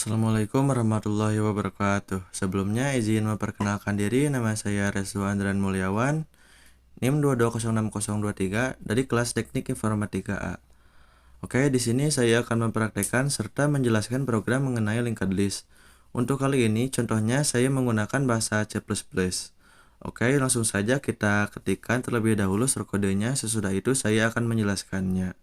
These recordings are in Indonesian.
Assalamualaikum warahmatullahi wabarakatuh. Sebelumnya izin memperkenalkan diri, nama saya Restu Andran Mulyawan, NIM 2206023 dari kelas Teknik Informatika A. Oke, di sini saya akan mempraktekkan serta menjelaskan program mengenai linked list. Untuk kali ini, contohnya saya menggunakan bahasa C++. Oke, langsung saja kita ketikkan terlebih dahulu struktur kodenya, sesudah itu saya akan menjelaskannya.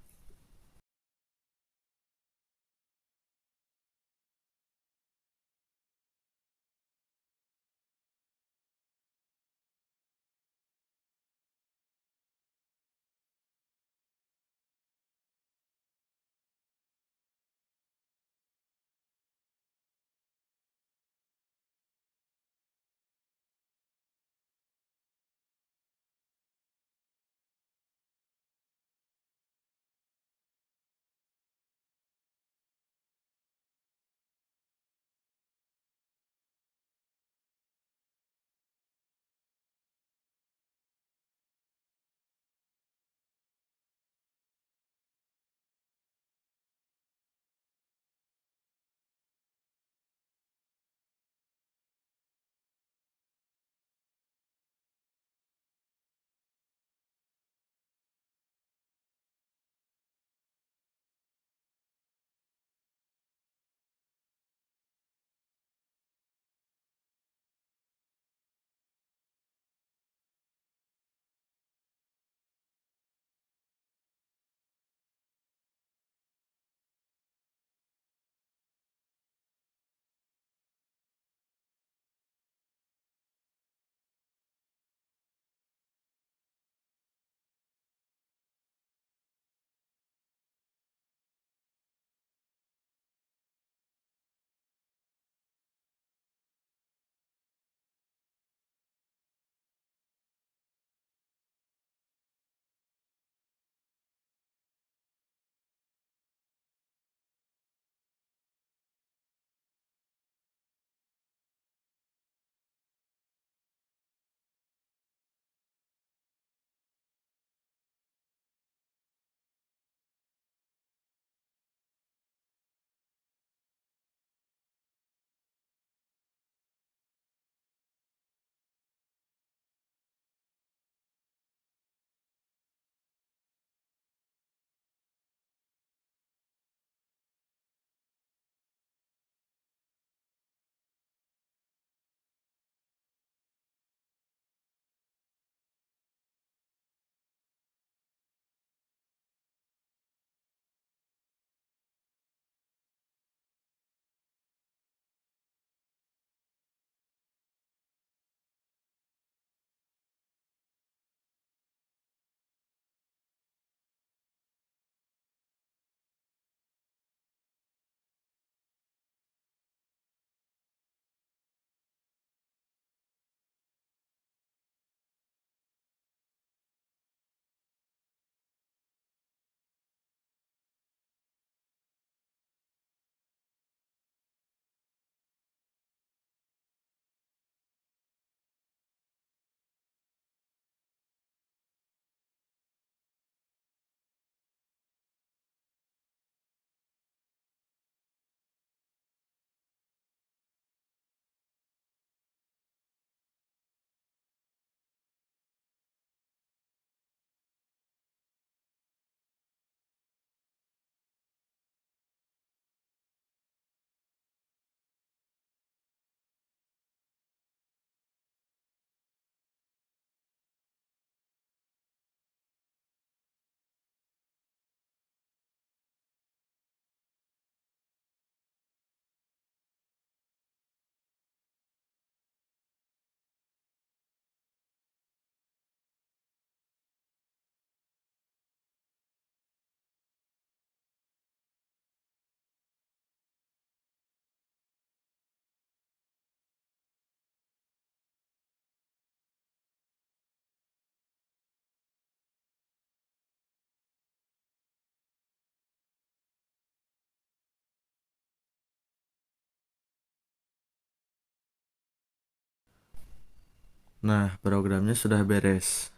Nah, programnya sudah beres.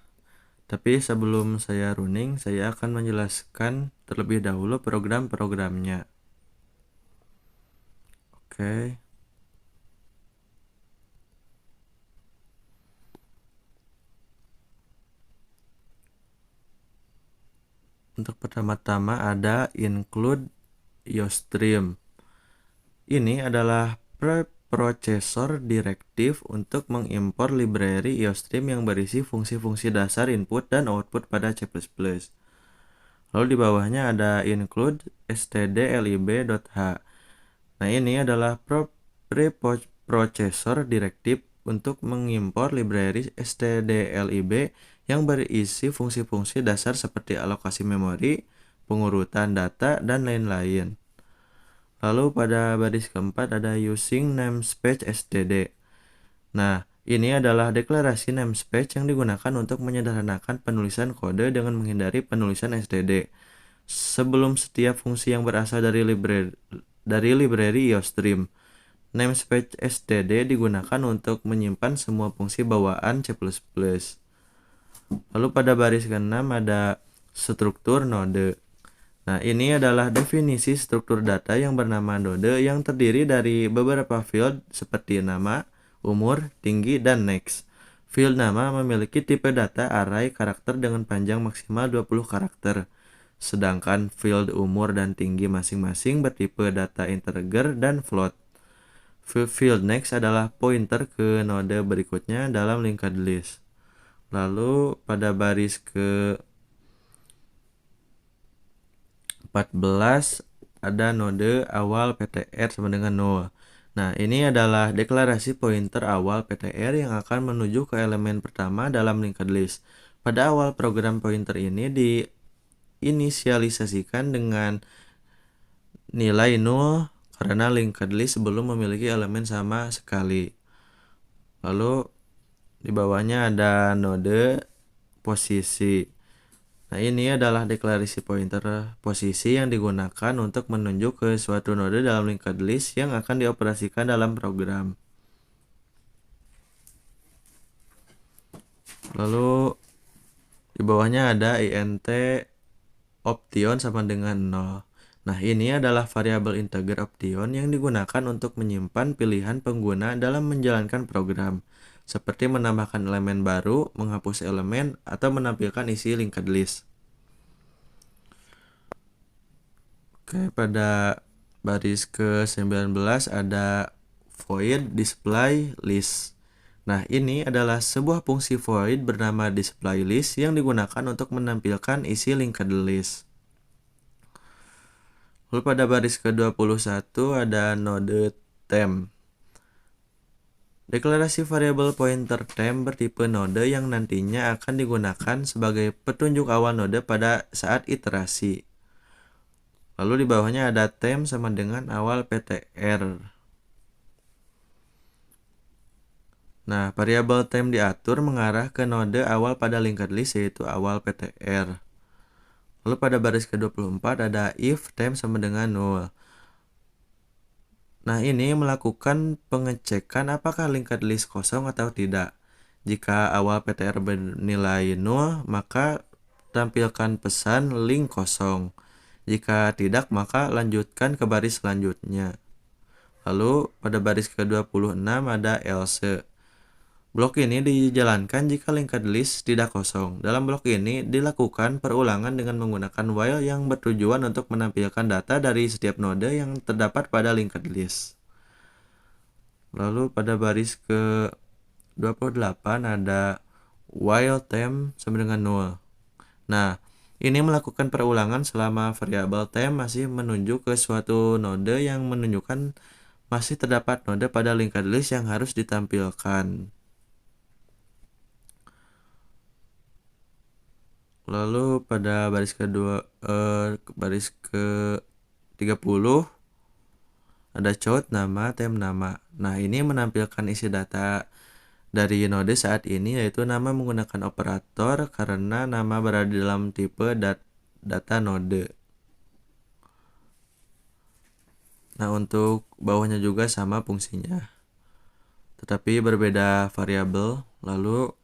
Tapi sebelum saya running, saya akan menjelaskan terlebih dahulu program-programnya. Oke. Untuk pertama-tama ada include iostream. Ini adalah preprocessor direktif untuk mengimpor library iostream yang berisi fungsi-fungsi dasar input dan output pada C++. Lalu di bawahnya ada include stdlib.h. Nah, ini adalah preprocessor direktif untuk mengimpor library stdlib yang berisi fungsi-fungsi dasar seperti alokasi memori, pengurutan data, dan lain-lain. Lalu pada baris keempat ada using namespace std. Nah, ini adalah deklarasi namespace yang digunakan untuk menyederhanakan penulisan kode dengan menghindari penulisan std. Sebelum setiap fungsi yang berasal dari library iostream, namespace std digunakan untuk menyimpan semua fungsi bawaan C++. Lalu pada baris ke-6 ada struktur node. Nah, ini adalah definisi struktur data yang bernama node yang terdiri dari beberapa field seperti nama, umur, tinggi, dan next. Field nama memiliki tipe data array karakter dengan panjang maksimal 20 karakter. Sedangkan field umur dan tinggi masing-masing bertipe data integer dan float. Field next adalah pointer ke node berikutnya dalam linked list. Lalu pada baris ke 14 ada node awal PTR sama dengan 0. Nah, ini adalah deklarasi pointer awal PTR yang akan menuju ke elemen pertama dalam linked list. Pada awal program pointer ini diinisialisasikan dengan nilai 0 karena linked list belum memiliki elemen sama sekali. Lalu di bawahnya ada node posisi. Nah, ini adalah deklarasi pointer posisi yang digunakan untuk menunjuk ke suatu node dalam linked list yang akan dioperasikan dalam program. Lalu di bawahnya ada int option sama dengan 0. Nah, ini adalah variabel integer option yang digunakan untuk menyimpan pilihan pengguna dalam menjalankan program, seperti menambahkan elemen baru, menghapus elemen, atau menampilkan isi linked list. Oke, pada baris ke-19 ada void display list. Nah, ini adalah sebuah fungsi void bernama display list yang digunakan untuk menampilkan isi linked list. Lalu pada baris ke-21 ada node temp. Deklarasi variabel pointer temp bertipe node yang nantinya akan digunakan sebagai petunjuk awal node pada saat iterasi. Lalu di bawahnya ada temp sama dengan awal PTR. Nah, variabel temp diatur mengarah ke node awal pada linked list yaitu awal PTR. Lalu pada baris ke-24 ada if temp sama dengan 0. Nah, ini melakukan pengecekan apakah linked list kosong atau tidak. Jika awal PTR bernilai 0, maka tampilkan pesan link kosong. Jika tidak, maka lanjutkan ke baris selanjutnya. Lalu pada baris ke-26 ada else. Blok ini dijalankan jika linked list tidak kosong. Dalam blok ini dilakukan perulangan dengan menggunakan while yang bertujuan untuk menampilkan data dari setiap node yang terdapat pada linked list. Lalu pada baris ke-28 ada while temp sama dengan 0. Nah, ini melakukan perulangan selama variabel temp masih menuju ke suatu node yang menunjukkan masih terdapat node pada linked list yang harus ditampilkan. Lalu pada baris baris ke-30 ada count nama, temp nama. Nah, ini menampilkan isi data dari node saat ini yaitu nama menggunakan operator karena nama berada dalam tipe data node. Nah, untuk bawahnya juga sama fungsinya, tetapi berbeda variabel. Lalu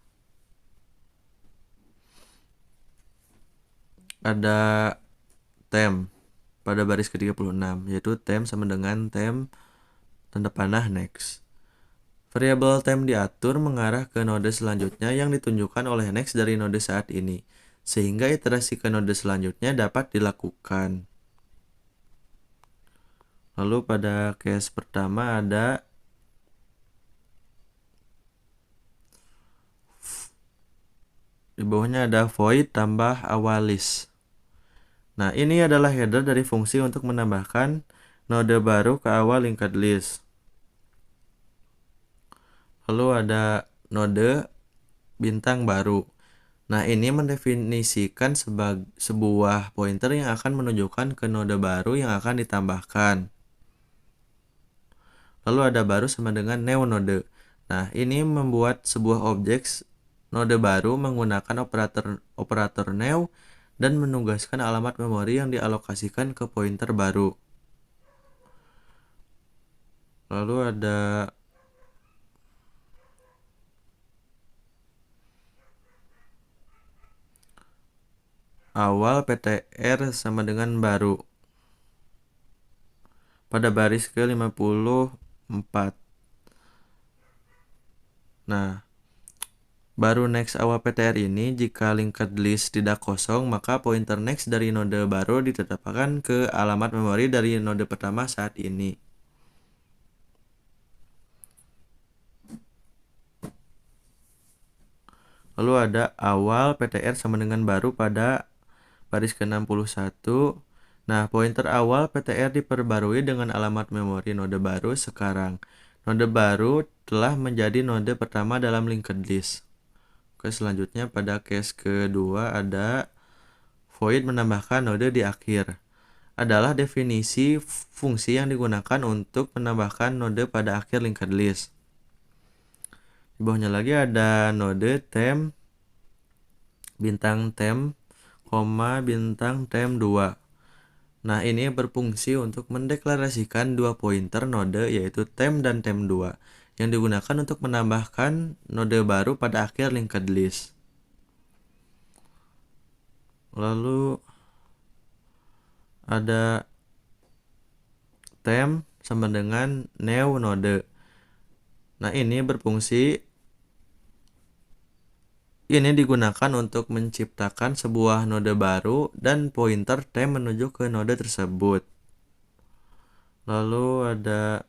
ada temp pada baris ke-36 yaitu temp sama dengan temp tanda panah next. Variabel time diatur mengarah ke node selanjutnya yang ditunjukkan oleh next dari node saat ini, sehingga iterasi ke node selanjutnya dapat dilakukan. Lalu pada case pertama ada di bawahnya ada void tambah awal list. Nah, ini adalah header dari fungsi untuk menambahkan node baru ke awal linked list. Lalu ada node bintang baru. Nah, ini mendefinisikan sebuah pointer yang akan menunjukkan ke node baru yang akan ditambahkan. Lalu ada baru sama dengan new node. Nah, ini membuat sebuah objek node baru menggunakan operator new dan menugaskan alamat memori yang dialokasikan ke pointer baru. Lalu ada awal PTR sama dengan baru pada baris ke-54. Nah, baru next awal PTR ini jika linked list tidak kosong, maka pointer next dari node baru ditetapkan ke alamat memori dari node pertama saat ini. Lalu ada awal PTR sama dengan baru pada baris ke-61. Nah, pointer awal PTR diperbarui dengan alamat memori node baru sekarang. Node baru telah menjadi node pertama dalam linked list. Oke, selanjutnya pada case kedua ada void menambahkan node di akhir. Adalah definisi fungsi yang digunakan untuk menambahkan node pada akhir linked list. Di bawahnya lagi ada node temp bintang temp, bintang temp 2. Nah, ini berfungsi untuk mendeklarasikan dua pointer node yaitu temp dan temp 2 yang digunakan untuk menambahkan node baru pada akhir linked list. Lalu ada temp sama dengan new node. Nah, ini berfungsi ini digunakan untuk menciptakan sebuah node baru dan pointer temp menuju ke node tersebut. Lalu ada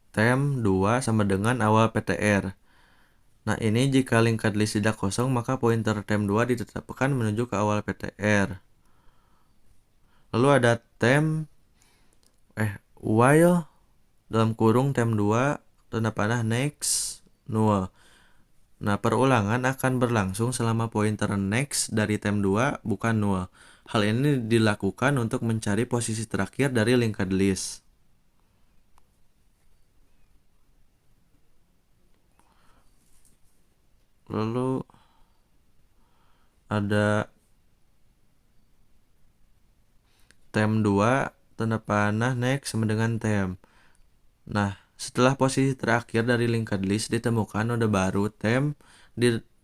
temp 2 sama dengan awal PTR. Nah, ini jika linked list tidak kosong, maka pointer temp 2 ditetapkan menuju ke awal PTR. Lalu ada temp while dalam kurung temp 2 tanda panah next null. Nah, perulangan akan berlangsung selama pointer next dari temp 2 bukan null. Hal ini dilakukan untuk mencari posisi terakhir dari linked list. Lalu ada temp 2 tanda panah next sama dengan temp. Nah, setelah posisi terakhir dari linked list ditemukan node baru temp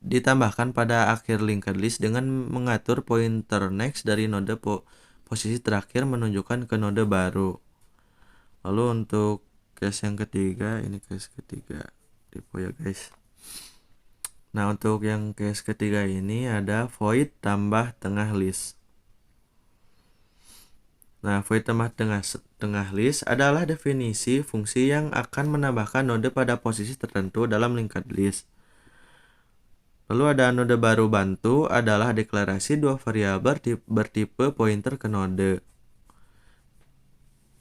ditambahkan pada akhir linked list dengan mengatur pointer next dari node posisi terakhir menunjukkan ke node baru. Lalu untuk case yang ketiga, ini case ketiga tipe ya guys. Nah, untuk yang case ketiga ini ada void tambah tengah list. Nah, void tambah tengah list adalah definisi fungsi yang akan menambahkan node pada posisi tertentu dalam linked list. Lalu ada node baru bantu adalah deklarasi dua variabel bertipe pointer ke node.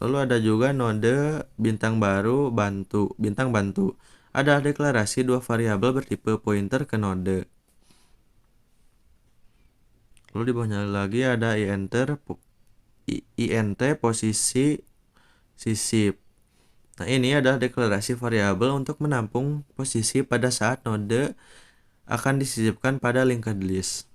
Lalu ada juga node bintang bantu adalah deklarasi dua variabel bertipe pointer ke node. Lalu di bawahnya lagi ada int posisi sisip. Nah, ini adalah deklarasi variabel untuk menampung posisi pada saat node akan disisipkan pada linked list.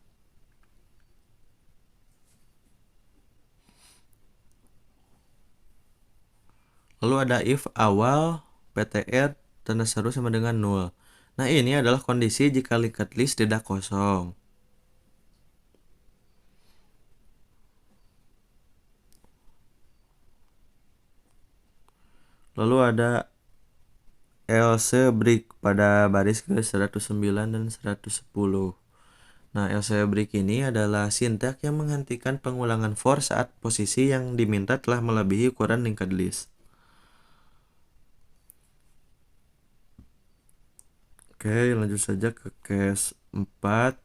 Lalu ada if awal PTR tanda seru sama dengan null. Nah, ini adalah kondisi jika linked list tidak kosong. Lalu ada else break pada baris ke 109 dan 110. Nah, else break ini adalah sintak yang menghentikan pengulangan for saat posisi yang diminta telah melebihi ukuran linked list. Oke, lanjut saja ke case 4.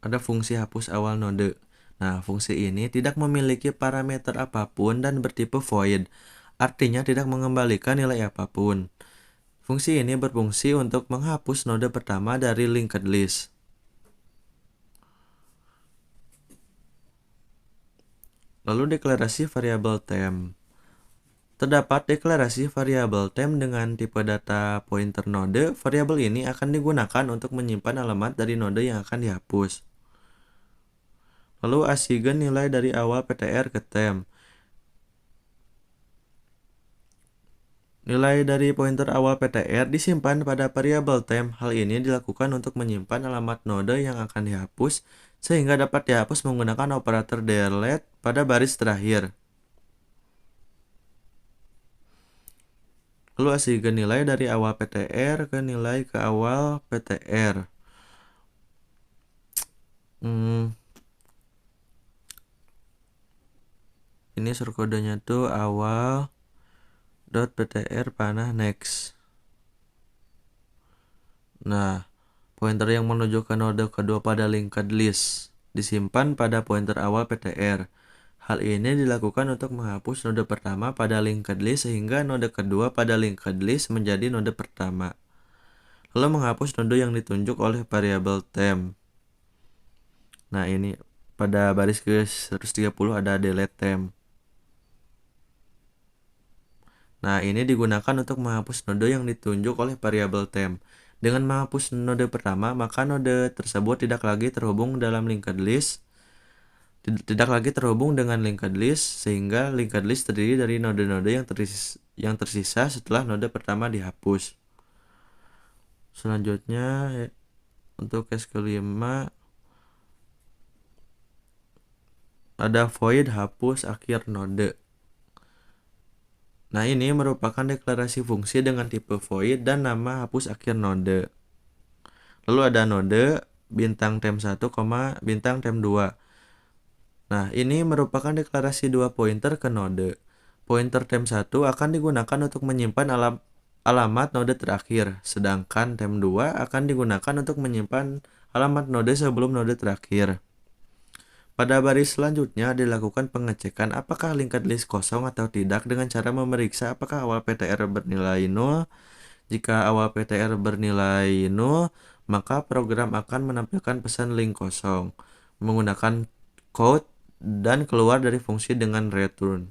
Ada fungsi hapus awal node. Nah, fungsi ini tidak memiliki parameter apapun dan bertipe void, artinya tidak mengembalikan nilai apapun. Fungsi ini berfungsi untuk menghapus node pertama dari linked list. Lalu deklarasi variabel temp. Terdapat deklarasi variabel temp dengan tipe data pointer node. Variabel ini akan digunakan untuk menyimpan alamat dari node yang akan dihapus. Lalu assign nilai dari awal ptr ke temp. Nilai dari pointer awal ptr disimpan pada variabel temp. Hal ini dilakukan untuk menyimpan alamat node yang akan dihapus sehingga dapat dihapus menggunakan operator delete pada baris terakhir. Lalu assign nilai dari awal ptr ke nilai ke awal ptr. Ini surkodenya tuh awal .ptr panah next. Nah, pointer yang menuju ke node kedua pada linked list disimpan pada pointer awal ptr. Hal ini dilakukan untuk menghapus node pertama pada linked list sehingga node kedua pada linked list menjadi node pertama. Lalu menghapus node yang ditunjuk oleh variabel temp. Nah, ini pada baris ke 130 ada delete temp. Nah, ini digunakan untuk menghapus node yang ditunjuk oleh variabel temp. Dengan menghapus node pertama, maka node tersebut tidak lagi terhubung dalam linked list. Tidak lagi terhubung dengan linked list, sehingga linked list terdiri dari node-node yang tersisa setelah node pertama dihapus. Selanjutnya, untuk case kelima, ada void hapus akhir node. Nah, ini merupakan deklarasi fungsi dengan tipe void dan nama hapus akhir node. Lalu ada node bintang temp1, bintang temp2. Nah, ini merupakan deklarasi dua pointer ke node. Pointer temp1 akan digunakan untuk menyimpan alamat node terakhir, sedangkan temp2 akan digunakan untuk menyimpan alamat node sebelum node terakhir. Pada baris selanjutnya dilakukan pengecekan apakah linked list kosong atau tidak dengan cara memeriksa apakah awal ptr bernilai 0. Jika awal ptr bernilai 0, maka program akan menampilkan pesan link kosong menggunakan code dan keluar dari fungsi dengan return.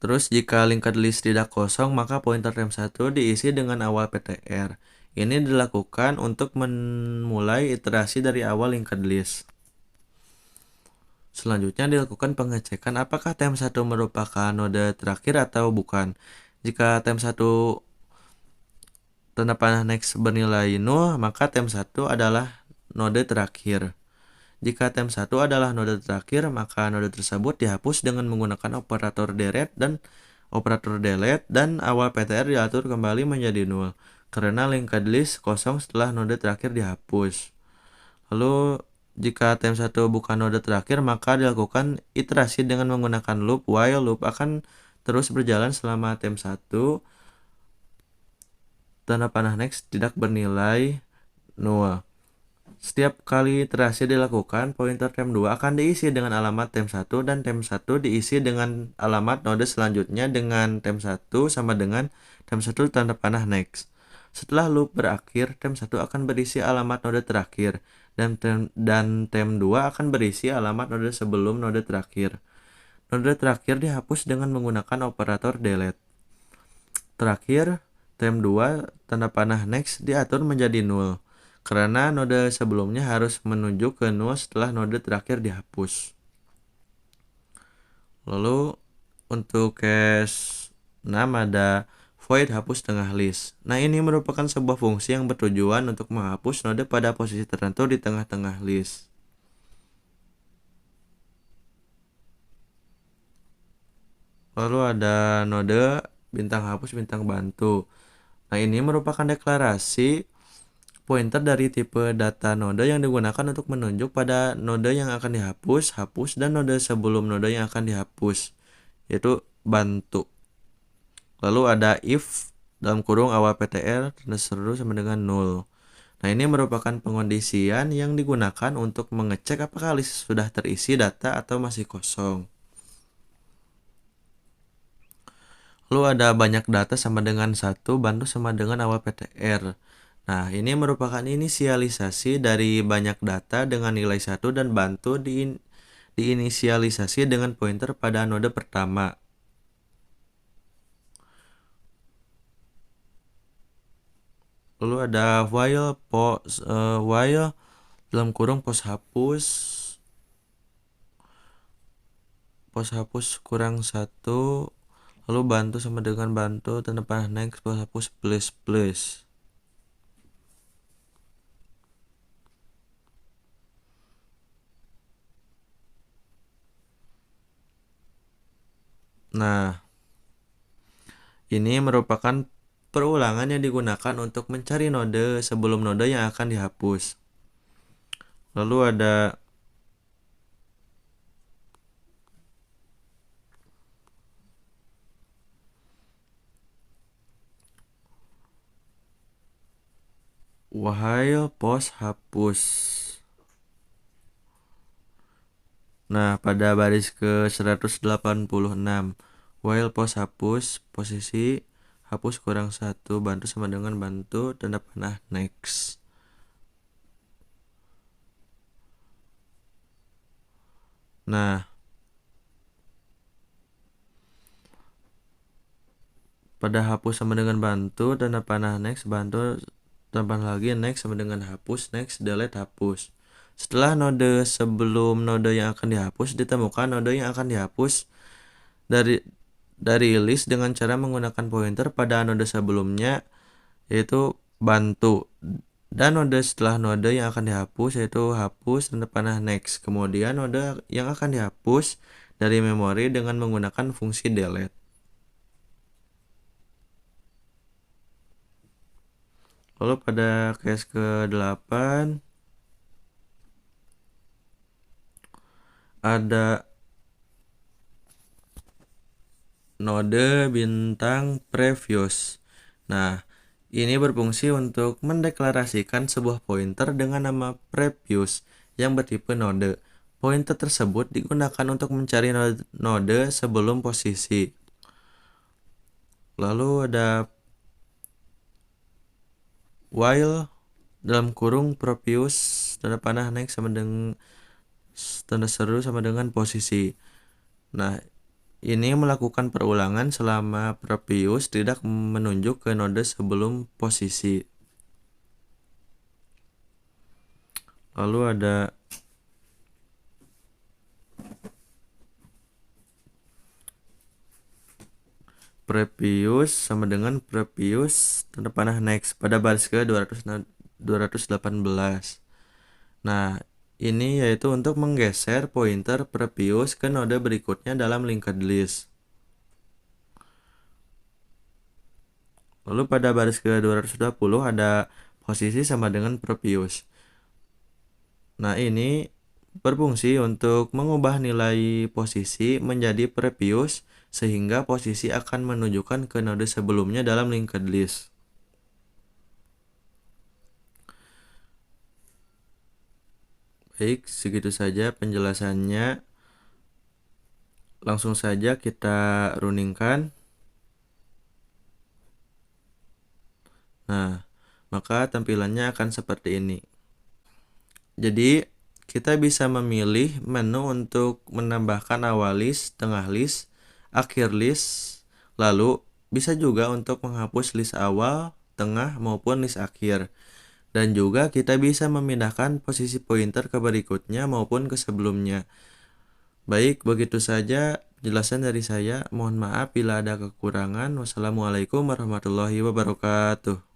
Terus jika linked list tidak kosong, maka pointer temp1 diisi dengan awal ptr. Ini dilakukan untuk memulai iterasi dari awal linked list. Selanjutnya dilakukan pengecekan apakah temp1 merupakan node terakhir atau bukan. Jika temp1 tanda panah next bernilai 0, maka temp1 adalah node terakhir. Jika temp1 adalah node terakhir, maka node tersebut dihapus dengan menggunakan operator delete dan awal ptr diatur kembali menjadi 0 karena linked list kosong setelah node terakhir dihapus. Lalu jika temp1 bukan node terakhir, maka dilakukan iterasi dengan menggunakan loop. While loop akan terus berjalan selama temp1 tanda panah next tidak bernilai 0. Setiap kali iterasi dilakukan, pointer temp2 akan diisi dengan alamat temp1 dan temp1 diisi dengan alamat node selanjutnya dengan temp1 sama dengan temp1 tanda panah next. Setelah loop berakhir, temp1 akan berisi alamat node terakhir dan temp2 akan berisi alamat node sebelum node terakhir. Node terakhir dihapus dengan menggunakan operator delete. Terakhir, temp2 tanda panah next diatur menjadi 0. Karena node sebelumnya harus menuju ke 0 setelah node terakhir dihapus. Lalu untuk case 6 ada void hapus tengah list. Nah, ini merupakan sebuah fungsi yang bertujuan untuk menghapus node pada posisi tertentu di tengah-tengah list. Lalu ada node bintang hapus bintang bantu. Nah, ini merupakan deklarasi pointer dari tipe data node yang digunakan untuk menunjuk pada node yang akan dihapus, hapus, dan node sebelum node yang akan dihapus, yaitu bantu. Lalu ada if dalam kurung awal PTR tanda seru sama dengan 0. Nah, ini merupakan pengondisian yang digunakan untuk mengecek apakah list sudah terisi data atau masih kosong. Lalu ada banyak data sama dengan 1, bantu sama dengan awal PTR. Nah, ini merupakan inisialisasi dari banyak data dengan nilai 1 dan bantu diinisialisasi dengan pointer pada node pertama. Lalu ada while dalam kurung pos hapus kurang 1, lalu bantu sama dengan bantu tanda panah next pos hapus plus. Nah, ini merupakan perulangan yang digunakan untuk mencari node sebelum node yang akan dihapus. Lalu ada while pos hapus. Nah, pada baris ke 186 while pos hapus posisi hapus kurang 1 bantu sama dengan bantu tanda panah next. Nah, pada hapus sama dengan bantu tanda panah next, bantu tanda panah lagi next sama dengan hapus next, delete hapus. Setelah node sebelum node yang akan dihapus ditemukan, node yang akan dihapus dari list dengan cara menggunakan pointer pada node sebelumnya, yaitu bantu, dan node setelah node yang akan dihapus yaitu hapus tanda panah next. Kemudian node yang akan dihapus dari memori dengan menggunakan fungsi delete. Lalu pada case ke-8 ada node bintang previous. Nah, ini berfungsi untuk mendeklarasikan sebuah pointer dengan nama previous yang bertipe node. Pointer tersebut digunakan untuk mencari node sebelum posisi. Lalu ada while dalam kurung previous tanda panah next sama dengan tanda seru sama dengan posisi. Nah, ini melakukan perulangan selama previous tidak menunjuk ke node sebelum posisi. Lalu ada previous sama dengan previous tanda panah next pada baris ke 218. Nah, ini yaitu untuk menggeser pointer previous ke node berikutnya dalam linked list. Lalu pada baris ke 220 ada posisi sama dengan previous. Nah, ini berfungsi untuk mengubah nilai posisi menjadi previous sehingga posisi akan menunjukkan ke node sebelumnya dalam linked list. Baik, segitu saja penjelasannya. Langsung saja kita runingkan. Nah, maka tampilannya akan seperti ini. Jadi, kita bisa memilih menu untuk menambahkan awal list, tengah list, akhir list, lalu bisa juga untuk menghapus list awal, tengah, maupun list akhir. Dan juga kita bisa memindahkan posisi pointer ke berikutnya maupun ke sebelumnya. Baik, begitu saja penjelasan dari saya. Mohon maaf bila ada kekurangan. Wassalamualaikum warahmatullahi wabarakatuh.